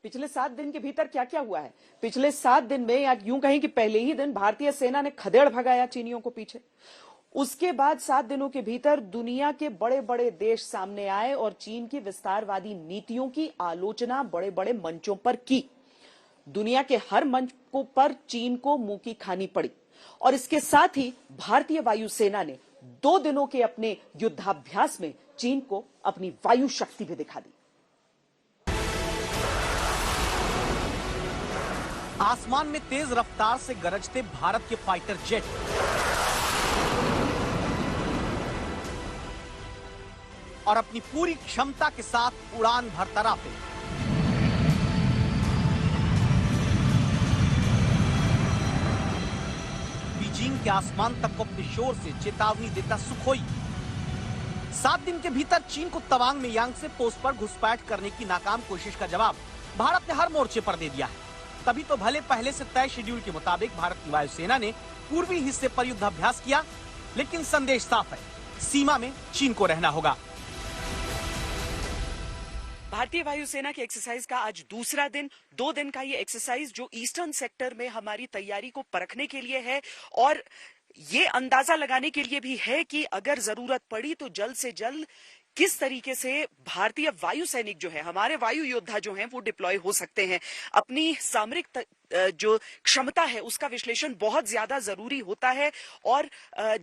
पिछले 7 दिन के भीतर क्या क्या हुआ है? पिछले 7 दिन में या यूं कहें कि पहले ही दिन भारतीय सेना ने खदेड़ भगाया चीनियों को पीछे। उसके बाद 7 दिनों के भीतर दुनिया के बड़े बड़े देश सामने आए और चीन की विस्तारवादी नीतियों की आलोचना बड़े बड़े मंचों पर की। दुनिया के हर मंच पर चीन को मुंह की खानी पड़ी और इसके साथ ही भारतीय वायुसेना ने 2 दिनों के अपने युद्धाभ्यास में चीन को अपनी वायु शक्ति भी दिखा दी। आसमान में तेज रफ्तार से गरजते भारत के फाइटर जेट और अपनी पूरी क्षमता के साथ उड़ान भरता राफेल। बीजिंग के आसमान तक को अपने शोर से चेतावनी देता सुखोई। 7 दिन के भीतर चीन को तवांग में यांगत्से पोस्ट पर घुसपैठ करने की नाकाम कोशिश का जवाब भारत ने हर मोर्चे पर दे दिया है। तभी तो भले पहले से तय शेड्यूल के मुताबिक भारत की वायुसेना ने पूर्वी हिस्से पर युद्धाभ्यास किया, लेकिन संदेश साफ है, सीमा में चीन को रहना होगा। भारतीय वायुसेना की एक्सरसाइज का आज दूसरा दिन, 2 दिन का ये एक्सरसाइज जो ईस्टर्न सेक्टर में हमारी तैयारी को परखने के लिए है और ये अंदाजा लगाने के लिए भी है कि अगर जरूरत पड़ी तो जल्द से जल्द किस तरीके से भारतीय वायु सैनिक जो है, हमारे वायु योद्धा जो हैं, वो डिप्लॉय हो सकते हैं। अपनी सामरिक जो क्षमता है उसका विश्लेषण बहुत ज्यादा जरूरी होता है और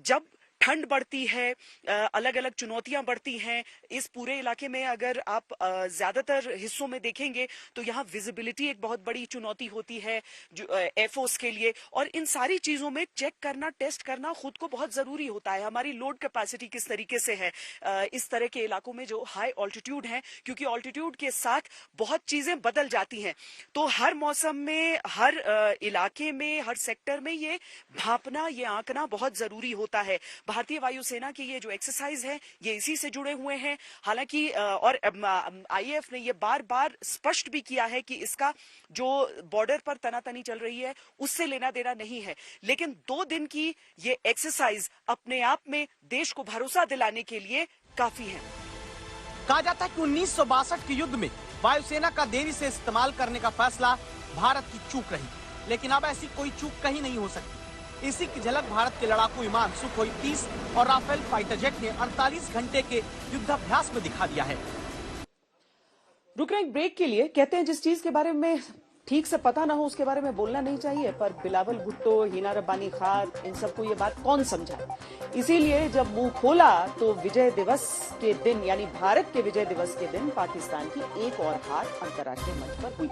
जब ठंड बढ़ती है, अलग अलग चुनौतियां बढ़ती हैं इस पूरे इलाके में। अगर आप ज्यादातर हिस्सों में देखेंगे तो यहाँ विजिबिलिटी एक बहुत बड़ी चुनौती होती है जो एयरफोर्स के लिए, और इन सारी चीजों में चेक करना, टेस्ट करना खुद को बहुत जरूरी होता है। हमारी लोड कैपेसिटी किस तरीके से है इस तरह के इलाकों में जो हाई ऑल्टीट्यूड है, क्योंकि ऑल्टीट्यूड के साथ बहुत चीजें बदल जाती हैं। तो हर मौसम में, हर इलाके में, हर सेक्टर में ये भांपना, ये आंकना बहुत जरूरी होता है। भारतीय वायुसेना की ये जो एक्सरसाइज है ये इसी से जुड़े हुए हैं। हालांकि और आईएएफ ने ये बार बार स्पष्ट भी किया है कि इसका जो बॉर्डर पर तनातनी चल रही है उससे लेना देना नहीं है, लेकिन 2 दिन की ये एक्सरसाइज अपने आप में देश को भरोसा दिलाने के लिए काफी है। कहा जाता है कि 1962 के युद्ध में वायुसेना का देरी से इस्तेमाल करने का फैसला भारत की चूक रही, लेकिन अब ऐसी कोई चूक कहीं नहीं हो सकती। इसी की झलक भारत के लड़ाकू विमान सुखोई 30 और राफेल फाइटर जेट ने 48 घंटे के युद्धाभ्यास में दिखा दिया है। रुक रहे एक ब्रेक के लिए। कहते हैं जिस चीज के बारे में ठीक से पता ना हो उसके बारे में बोलना नहीं चाहिए, पर बिलावल भुट्टो, हिना रब्बानी खान, इन सबको ये बात कौन समझाए। इसीलिए जब मुंह खोला तो विजय दिवस के दिन, यानी भारत के विजय दिवस के दिन, पाकिस्तान की एक और हार अंतर्राष्ट्रीय मंच पर हुई।